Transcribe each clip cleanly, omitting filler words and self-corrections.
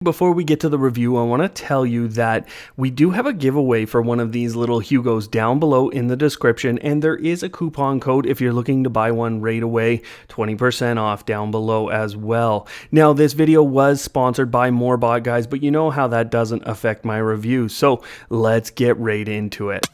Before we get to the review, I want to tell you that we do have a giveaway for one of these little Hugos down below in the description, and there is a coupon code if you're looking to buy one right away, 20% off down below as well. Now, this video was sponsored by Moorebot, guys, but you know how that doesn't affect my review, so let's get right into it.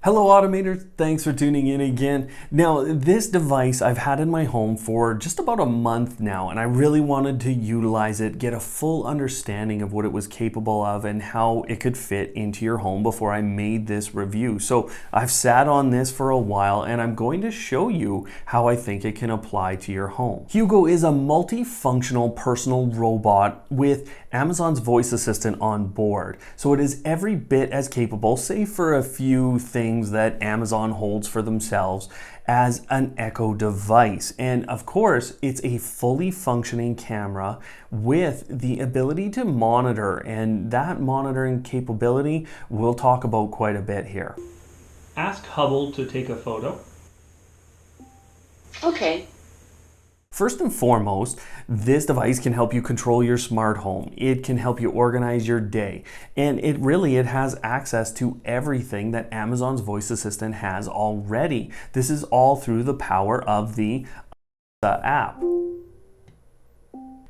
Hello Automators, thanks for tuning in again. Now this device I've had in my home for just about a month now, and I really wanted to utilize it, get a full understanding of what it was capable of and how it could fit into your home before I made this review. So I've sat on this for a while and I'm going to show you how I think it can apply to your home. Hugo is a multifunctional personal robot with Amazon's voice assistant on board. So it is every bit as capable, save for a few things that Amazon holds for themselves, as an Echo device. And of course, it's a fully functioning camera with the ability to monitor, and that monitoring capability we'll talk about quite a bit here. Ask Hubble to take a photo. Okay. First and foremost, this device can help you control your smart home. It can help you organize your day. And it has access to everything that Amazon's voice assistant has already. This is all through the power of the app.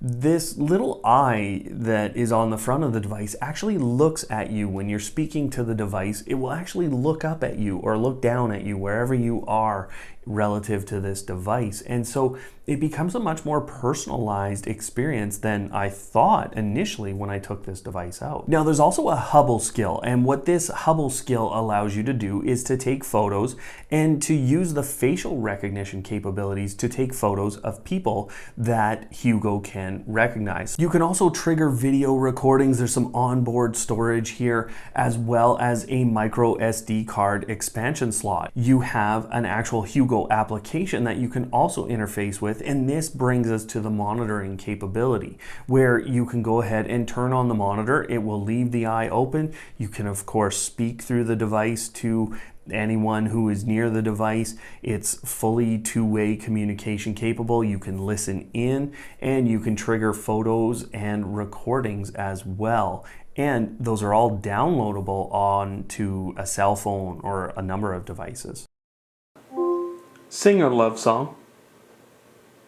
This little eye that is on the front of the device actually looks at you when you're speaking to the device. It will actually look up at you or look down at you wherever you are relative to this device. And so it becomes a much more personalized experience than I thought initially when I took this device out. Now there's also a Hubble skill, and what this Hubble skill allows you to do is to take photos and to use the facial recognition capabilities to take photos of people that Hugo can recognize. You can also trigger video recordings. There's some onboard storage here, as well as a micro SD card expansion slot. You have an actual Hugo application that you can also interface with, and this brings us to the monitoring capability, where you can go ahead and turn on the monitor. It will leave the eye open. You can of course speak through the device to anyone who is near the device. It's fully two-way communication capable. You can listen in and you can trigger photos and recordings as well. And those are all downloadable onto a cell phone or a number of devices. Sing a love song.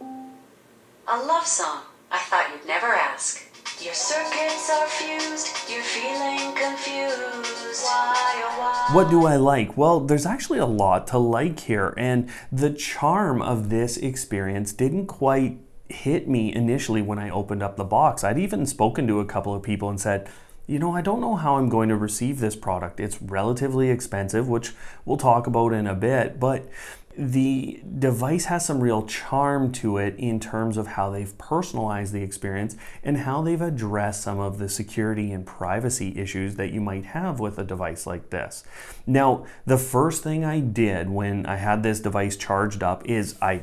A love song? I thought you'd never ask. Your circuits are fused, you're feeling confused. Why, oh why? What do I like? Well, there's actually a lot to like here, and the charm of this experience didn't quite hit me initially when I opened up the box. I'd even spoken to a couple of people and said, you know, I don't know how I'm going to receive this product. It's relatively expensive, which we'll talk about in a bit, but the device has some real charm to it in terms of how they've personalized the experience and how they've addressed some of the security and privacy issues that you might have with a device like this. Now, the first thing I did when I had this device charged up is I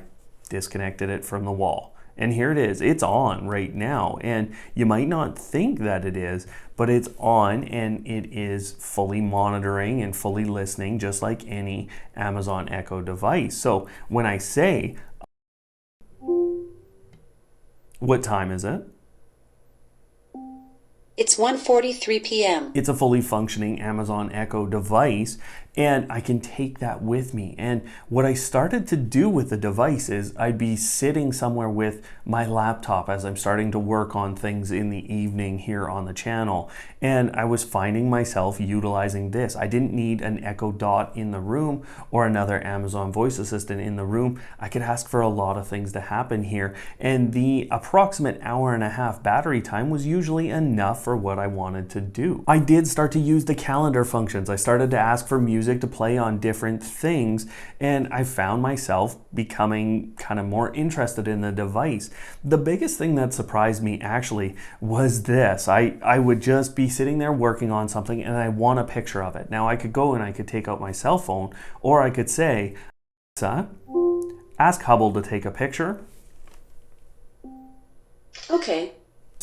disconnected it from the wall. And here it is, it's on right now. And you might not think that it is, but it's on and it is fully monitoring and fully listening just like any Amazon Echo device. So when I say, what time is it? It's 1:43 p.m. It's a fully functioning Amazon Echo device, and I can take that with me. And what I started to do with the device is I'd be sitting somewhere with my laptop as I'm starting to work on things in the evening here on the channel, and I was finding myself utilizing this. I didn't need an Echo Dot in the room or another Amazon voice assistant in the room. I could ask for a lot of things to happen here, and the approximate hour and a half battery time was usually enough for what I wanted to do. I did start to use the calendar functions. I started to ask for music to play on different things, and I found myself becoming kind of more interested in the device. The biggest thing that surprised me actually was this. I would just be sitting there working on something and I want a picture of it. Now I could go and I could take out my cell phone, or I could say, Alexa, ask Hubble to take a picture. Okay.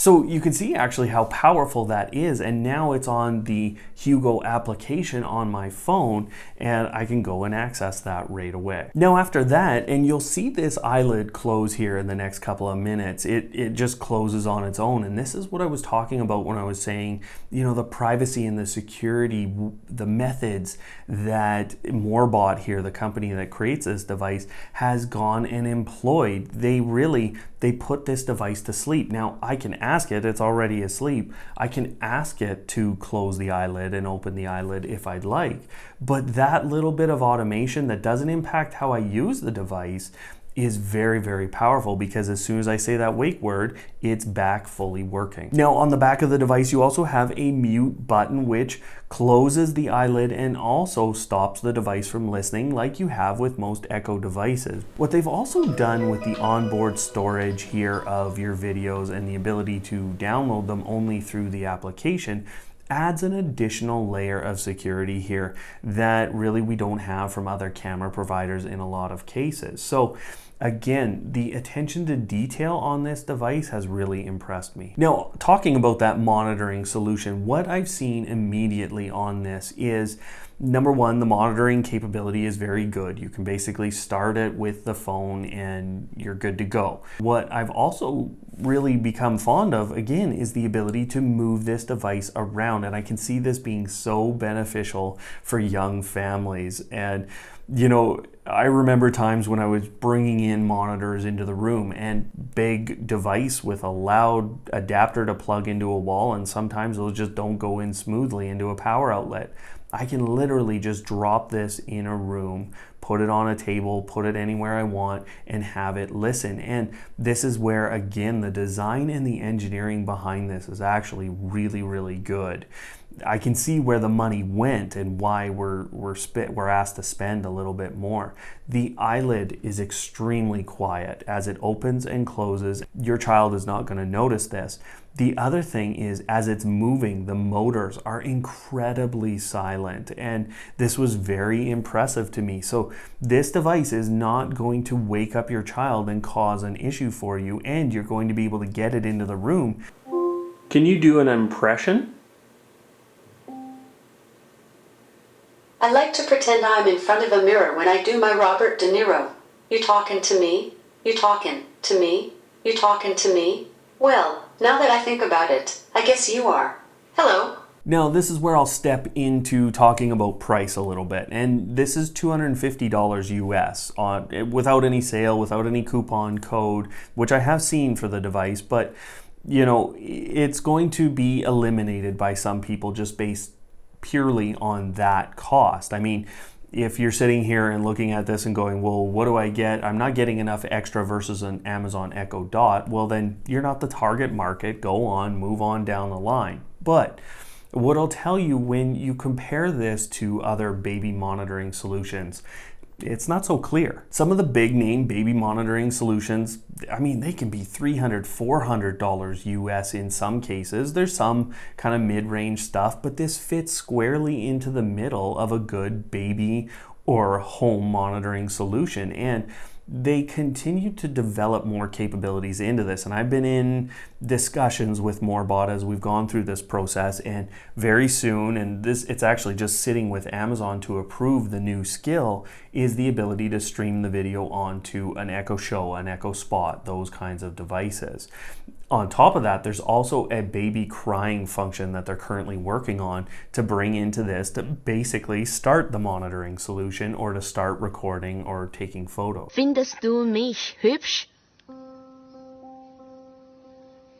So you can see actually how powerful that is, and now it's on the Hugo application on my phone, and I can go and access that right away. Now after that, and you'll see this eyelid close here in the next couple of minutes, it just closes on its own, and this is what I was talking about when I was saying, you know, the privacy and the security, the methods that Moorebot here, the company that creates this device, has gone and employed. They put this device to sleep. Now I can ask it, it's already asleep, I can ask it to close the eyelid and open the eyelid if I'd like. But that little bit of automation that doesn't impact how I use the device is very, very powerful, because as soon as I say that wake word, it's back fully working. Now on the back of the device, you also have a mute button, which closes the eyelid and also stops the device from listening, like you have with most Echo devices. What they've also done with the onboard storage here of your videos and the ability to download them only through the application adds an additional layer of security here that really we don't have from other camera providers in a lot of cases. So again, the attention to detail on this device has really impressed me. Now, talking about that monitoring solution, what I've seen immediately on this is, number one, the monitoring capability is very good. You can basically start it with the phone and you're good to go. What I've also really become fond of, again, is the ability to move this device around. And I can see this being so beneficial for young families. And, you know, I remember times when I was bringing in monitors into the room and big device with a loud adapter to plug into a wall, and sometimes those just don't go in smoothly into a power outlet. I can literally just drop this in a room, put it on a table, put it anywhere I want, and have it listen. And this is where, again, the design and the engineering behind this is actually really, really good. I can see where the money went and why we're asked to spend a little bit more. The eyelid is extremely quiet as it opens and closes. Your child is not going to notice this. The other thing is, as it's moving, the motors are incredibly silent, and this was very impressive to me. So this device is not going to wake up your child and cause an issue for you, and you're going to be able to get it into the room. Can you do an impression? I like to pretend I'm in front of a mirror when I do my Robert De Niro. You talking to me? You talking to me? You talking to me? Well, now that I think about it, I guess you are. Hello. Now, this is where I'll step into talking about price a little bit. And this is $250 US without any sale, without any coupon code, which I have seen for the device. But, you know, it's going to be eliminated by some people just based purely on that cost. I mean, if you're sitting here and looking at this and going, well, what do I get? I'm not getting enough extra versus an Amazon Echo Dot. Well, then you're not the target market. Go on, move on down the line. But what I'll tell you, when you compare this to other baby monitoring solutions, it's not so clear. Some of the big name baby monitoring solutions, I mean, they can be $300, $400 US in some cases. There's some kind of mid-range stuff, but this fits squarely into the middle of a good baby or home monitoring solution. And they continue to develop more capabilities into this. And I've been in discussions with Moorebot as we've gone through this process, and very soon, and it's actually just sitting with Amazon to approve the new skill, is the ability to stream the video onto an Echo Show, an Echo Spot, those kinds of devices. On top of that, there's also a baby crying function that they're currently working on to bring into this to basically start the monitoring solution or to start recording or taking photos. Findest du mich hübsch?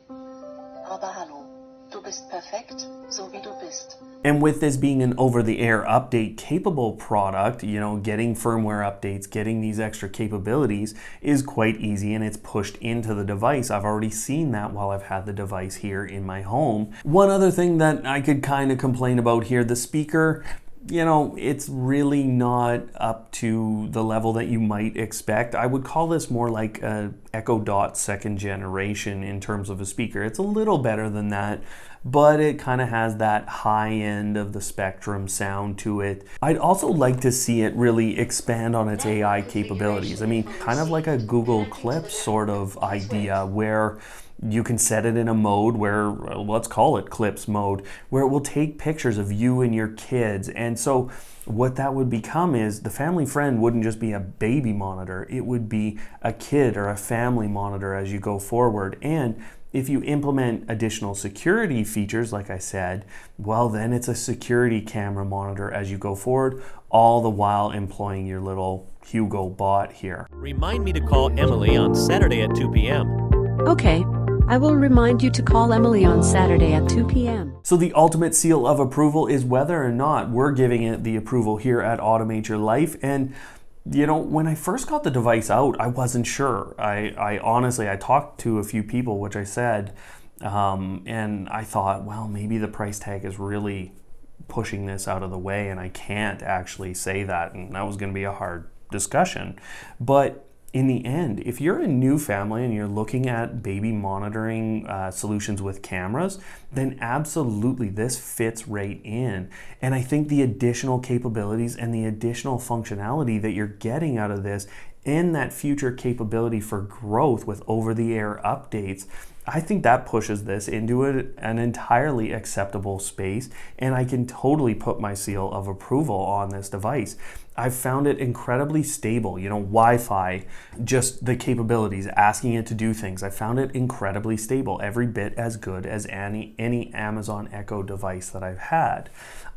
Aber hallo, du bist perfekt, so wie du bist. And with this being an over-the-air update capable product, you know, getting firmware updates, getting these extra capabilities is quite easy, and it's pushed into the device. I've already seen that while I've had the device here in my home. One other thing that I could kind of complain about here, the speaker, you know, it's really not up to the level that you might expect. I would call this more like a Echo Dot second generation in terms of a speaker. It's a little better than that, but it kind of has that high end of the spectrum sound to it. I'd also like to see it really expand on its AI capabilities. I mean, kind of like a Google Clips sort of idea where you can set it in a mode where, let's call it Clips mode, where it will take pictures of you and your kids. And so what that would become is the family friend wouldn't just be a baby monitor, it would be a kid or a family monitor as you go forward. And if you implement additional security features, like I said, well, then it's a security camera monitor as you go forward, all the while employing your little Hugo bot here. Remind me to call Emily on Saturday at 2 p.m. Okay, I will remind you to call Emily on Saturday at 2 p.m. So the ultimate seal of approval is whether or not we're giving it the approval here at Automate Your Life. And you know, when I first got the device out, I wasn't sure. I honestly, I talked to a few people, which I said, and I thought, well, maybe the price tag is really pushing this out of the way, and I can't actually say that, and that was going to be a hard discussion. But in the end, if you're a new family and you're looking at baby monitoring solutions with cameras, then absolutely this fits right in. And I think the additional capabilities and the additional functionality that you're getting out of this and that future capability for growth with over-the-air updates, I think that pushes this into an entirely acceptable space, and I can totally put my seal of approval on this device. I've found it incredibly stable, you know, Wi-Fi, just the capabilities, asking it to do things. I found it incredibly stable, every bit as good as any Amazon Echo device that I've had.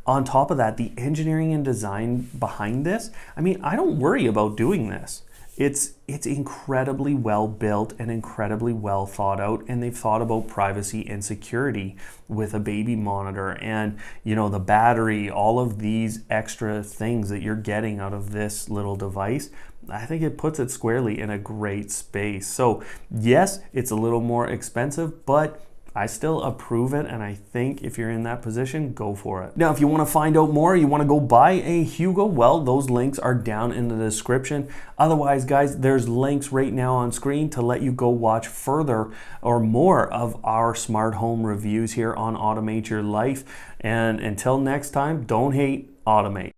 On top of that, the engineering and design behind this, I mean, I don't worry about doing this. It's incredibly well built and incredibly well thought out, and they've thought about privacy and security with a baby monitor and, you know, the battery, all of these extra things that you're getting out of this little device. I think it puts it squarely in a great space. So yes, it's a little more expensive, but I still approve it, and I think if you're in that position, go for it. Now, if you want to find out more, you want to go buy a Hugo, well, those links are down in the description. Otherwise, guys, there's links right now on screen to let you go watch further or more of our smart home reviews here on Automate Your Life. And until next time, don't hate, automate.